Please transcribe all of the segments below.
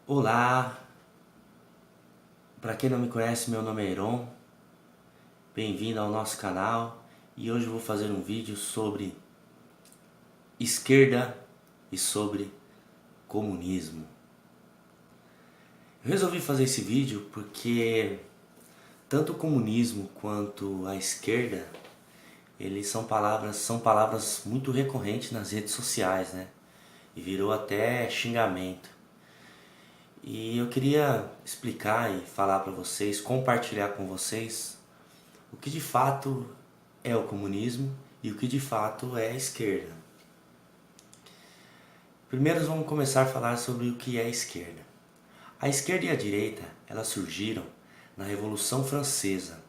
Olá, para quem não me conhece, meu nome é Heron, bem-vindo ao nosso canal e hoje eu vou fazer um vídeo sobre esquerda e sobre comunismo. Eu resolvi fazer esse vídeo porque tanto o comunismo quanto a esquerda, eles são palavras muito recorrentes nas redes sociais, né? E virou até xingamento. E eu queria explicar e falar para vocês, compartilhar com vocês o que de fato é o comunismo e o que de fato é a esquerda. Primeiro vamos começar a falar sobre o que é a esquerda. A esquerda e a direita, elas surgiram na Revolução Francesa,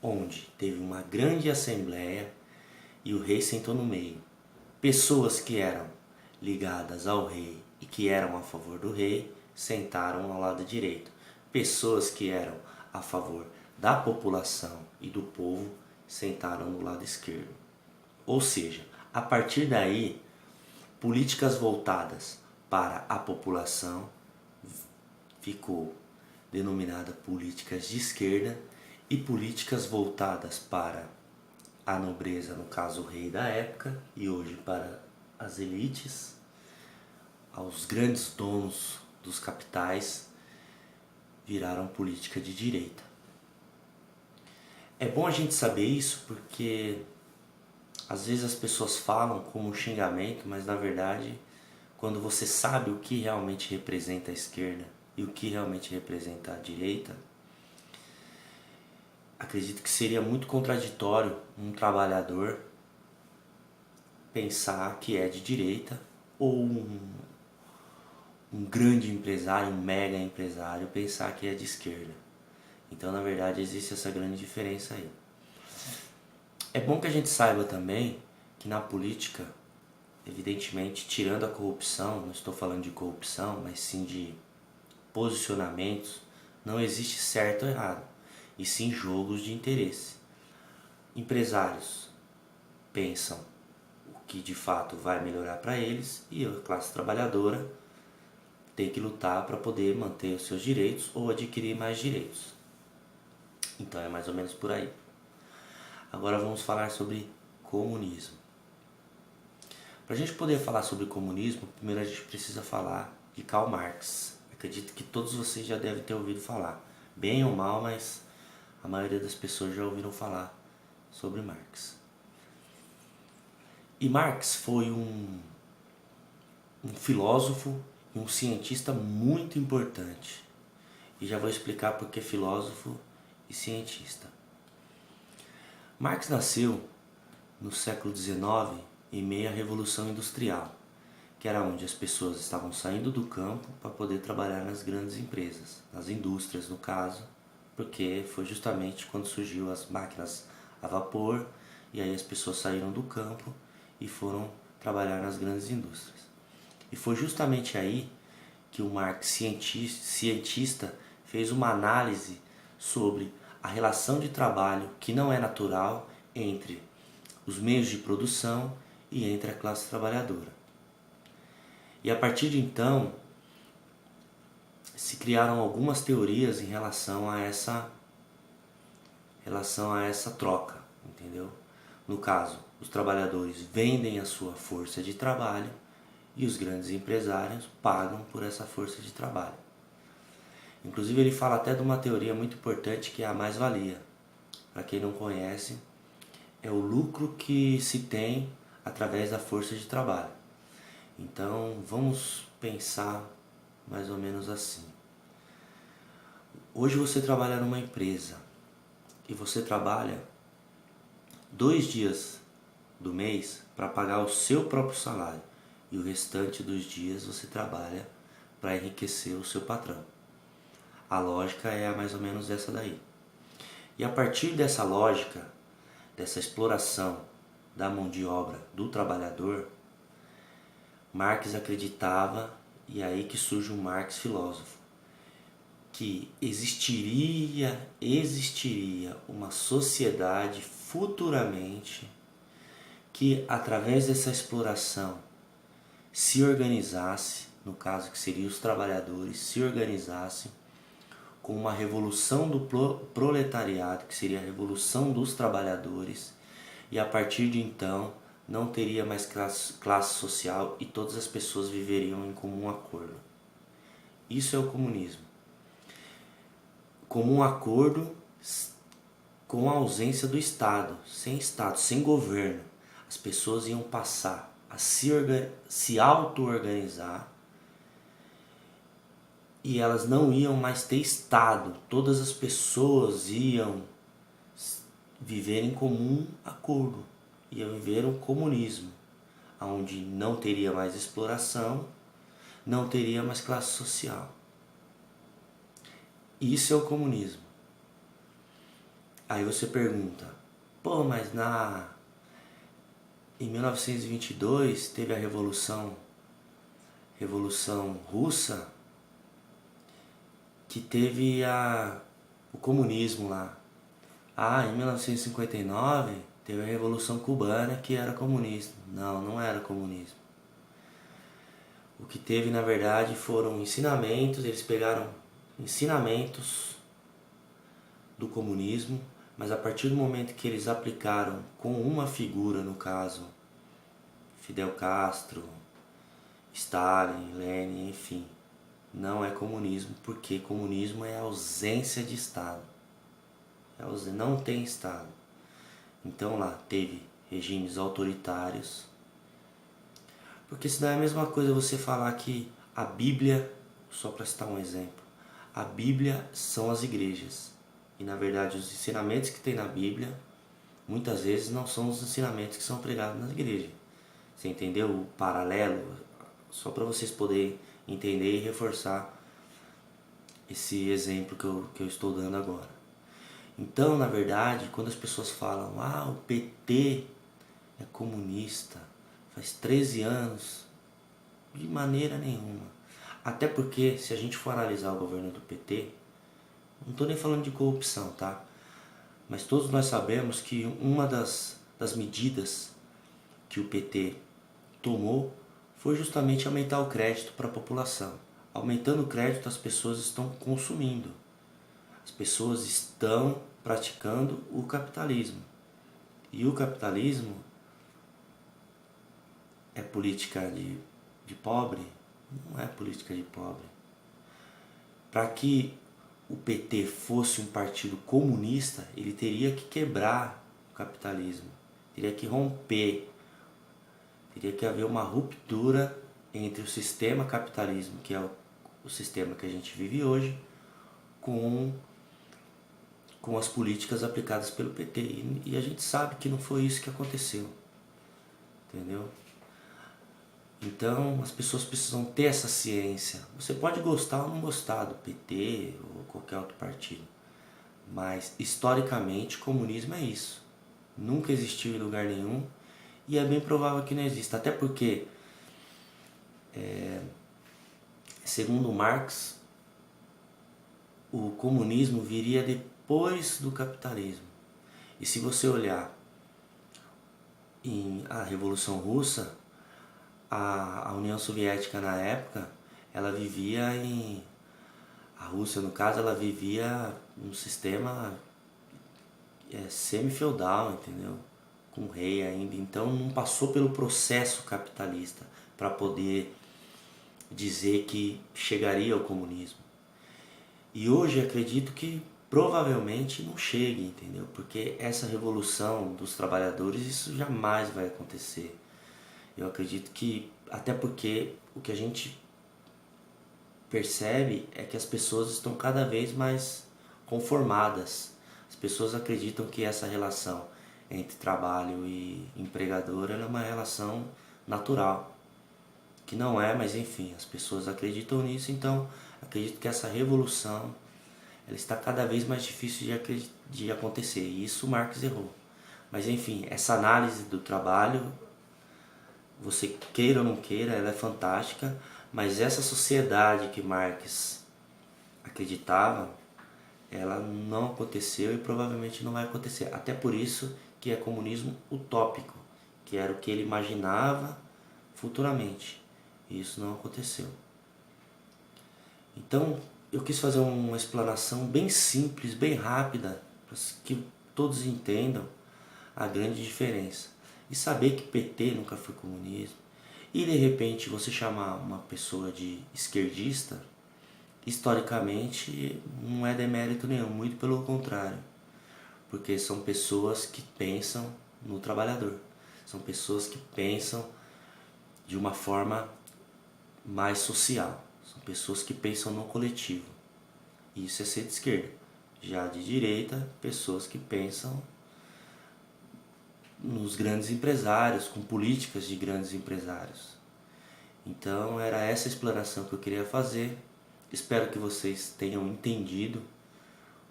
onde teve uma grande assembleia e o rei sentou no meio. Pessoas que eram ligadas ao rei e que eram a favor do rei sentaram ao lado direito. Pessoas que eram a favor da população e do povo sentaram no lado esquerdo. Ou seja, a partir daí, políticas voltadas para a população ficou denominada políticas de esquerda e políticas voltadas para a nobreza, no caso o rei da época, e hoje para as elites, aos grandes donos dos capitais, viraram política de direita. É bom a gente saber isso porque às vezes as pessoas falam como um xingamento, mas na verdade, quando você sabe o que realmente representa a esquerda e o que realmente representa a direita, acredito que seria muito contraditório um trabalhador pensar que é de direita ou um grande empresário, um mega empresário pensar que é de esquerda. Então, na verdade, existe essa grande diferença aí. É bom que a gente saiba também que na política, evidentemente, tirando a corrupção, não estou falando de corrupção, mas sim de posicionamentos, não existe certo ou errado, e sim jogos de interesse. Empresários pensam o que de fato vai melhorar para eles e a classe trabalhadora tem que lutar para poder manter os seus direitos ou adquirir mais direitos. Então é mais ou menos por aí. Agora vamos falar sobre comunismo. Para a gente poder falar sobre comunismo, primeiro a gente precisa falar de Karl Marx. Acredito que todos vocês já devem ter ouvido falar, bem ou mal, mas a maioria das pessoas já ouviram falar sobre Marx. E Marx foi um filósofo e um cientista muito importante. E já vou explicar por que filósofo e cientista. Marx nasceu no século XIX, em meio à Revolução Industrial, que era onde as pessoas estavam saindo do campo para poder trabalhar nas grandes empresas, nas indústrias no caso, porque foi justamente quando surgiu as máquinas a vapor e aí as pessoas saíram do campo e foram trabalhar nas grandes indústrias. E foi justamente aí que o Marx, cientista, fez uma análise sobre a relação de trabalho que não é natural entre os meios de produção e entre a classe trabalhadora. E a partir de então, se criaram algumas teorias em relação a essa troca, entendeu? No caso, os trabalhadores vendem a sua força de trabalho e os grandes empresários pagam por essa força de trabalho. Inclusive ele fala até de uma teoria muito importante que é a mais-valia. Para quem não conhece, é o lucro que se tem através da força de trabalho. Então vamos pensar mais ou menos assim. Hoje você trabalha numa empresa e você trabalha 2 dias do mês para pagar o seu próprio salário e o restante dos dias você trabalha para enriquecer o seu patrão. A lógica é mais ou menos essa daí. E a partir dessa lógica, dessa exploração da mão de obra do trabalhador, Marx acreditava, e aí que surge o Marx filósofo, que existiria uma sociedade futuramente que através dessa exploração se organizasse no caso que seria os trabalhadores, se organizassem com uma revolução do proletariado, que seria a revolução dos trabalhadores, e a partir de então não teria mais classe social e todas as pessoas viveriam em comum acordo. Isso é o comunismo. Comum acordo com a ausência do Estado, sem governo. As pessoas iam passar a se auto-organizar e elas não iam mais ter Estado. Todas as pessoas iam viver em comum acordo, iam viver um comunismo, onde não teria mais exploração, não teria mais classe social. Isso é o comunismo. Aí você pergunta, pô, mas em 1922 teve a Revolução Russa, que teve o comunismo lá. Em 1959 teve a Revolução Cubana, que era comunista. Não, não era comunismo. O que teve, na verdade, foram ensinamentos, eles pegaram ensinamentos do comunismo, mas a partir do momento que eles aplicaram com uma figura, no caso, Fidel Castro, Stalin, Lenin, enfim, não é comunismo, porque comunismo é ausência de Estado. Não tem Estado. Então lá teve regimes autoritários, porque senão é a mesma coisa você falar que a Bíblia, só para citar um exemplo, a Bíblia são as igrejas. E na verdade os ensinamentos que tem na Bíblia, muitas vezes não são os ensinamentos que são pregados na igreja. Você entendeu o paralelo? Só para vocês poderem entender e reforçar esse exemplo que eu estou dando agora. Então, na verdade, quando as pessoas falam, o PT é comunista, faz 13 anos, de maneira nenhuma. Até porque, se a gente for analisar o governo do PT, não estou nem falando de corrupção, tá? Mas todos nós sabemos que uma das medidas que o PT tomou foi justamente aumentar o crédito para a população. Aumentando o crédito, as pessoas estão consumindo. As pessoas estão praticando o capitalismo. E o capitalismo é política de pobre? Não é política de pobre. Para que o PT fosse um partido comunista, ele teria que quebrar o capitalismo, teria que romper, teria que haver uma ruptura entre o sistema capitalismo, que é o sistema que a gente vive hoje, com as políticas aplicadas pelo PT. E a gente sabe que não foi isso que aconteceu. Entendeu? Então as pessoas precisam ter essa ciência. Você pode gostar ou não gostar do PT ou qualquer outro partido, mas historicamente o comunismo é isso. Nunca existiu em lugar nenhum e é bem provável que não exista. Até porque, segundo Marx, o comunismo viria depois do capitalismo. E se você olhar a Revolução Russa, a União Soviética na época, ela vivia a Rússia no caso, ela vivia num sistema semi-feudal, entendeu? Com rei ainda, então não passou pelo processo capitalista para poder dizer que chegaria ao comunismo. E hoje acredito que provavelmente não chegue, entendeu? Porque essa revolução dos trabalhadores, isso jamais vai acontecer. Eu acredito que, até porque o que a gente percebe é que as pessoas estão cada vez mais conformadas. As pessoas acreditam que essa relação entre trabalho e empregador é uma relação natural. Que não é, mas enfim, as pessoas acreditam nisso, então acredito que essa revolução ela está cada vez mais difícil de acontecer. E isso Marx errou. Mas enfim, essa análise do trabalho, você queira ou não queira, ela é fantástica, mas essa sociedade que Marx acreditava, ela não aconteceu e provavelmente não vai acontecer. Até por isso que é comunismo utópico, que era o que ele imaginava futuramente. E isso não aconteceu. Então, eu quis fazer uma explanação bem simples, bem rápida, para que todos entendam a grande diferença. E saber que PT nunca foi comunismo. E de repente você chamar uma pessoa de esquerdista, historicamente não é demérito nenhum, muito pelo contrário. Porque são pessoas que pensam no trabalhador. São pessoas que pensam de uma forma mais social. São pessoas que pensam no coletivo. Isso é ser de esquerda. Já de direita, pessoas que pensam nos grandes empresários, com políticas de grandes empresários. Então era essa explanação que eu queria fazer. Espero que vocês tenham entendido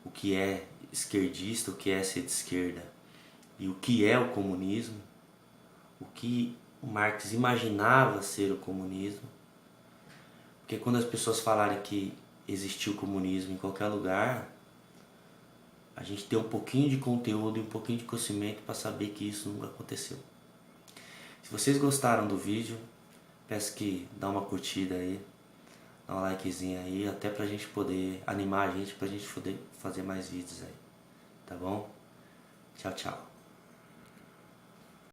o que é esquerdista, o que é ser de esquerda e o que é o comunismo, o que o Marx imaginava ser o comunismo. Porque quando as pessoas falarem que existiu comunismo em qualquer lugar, a gente tem um pouquinho de conteúdo e um pouquinho de conhecimento para saber que isso nunca aconteceu. Se vocês gostaram do vídeo, peço que dá uma curtida aí, dá um likezinho aí, até pra gente poder animar a gente, pra gente poder fazer mais vídeos aí. Tá bom? Tchau, tchau.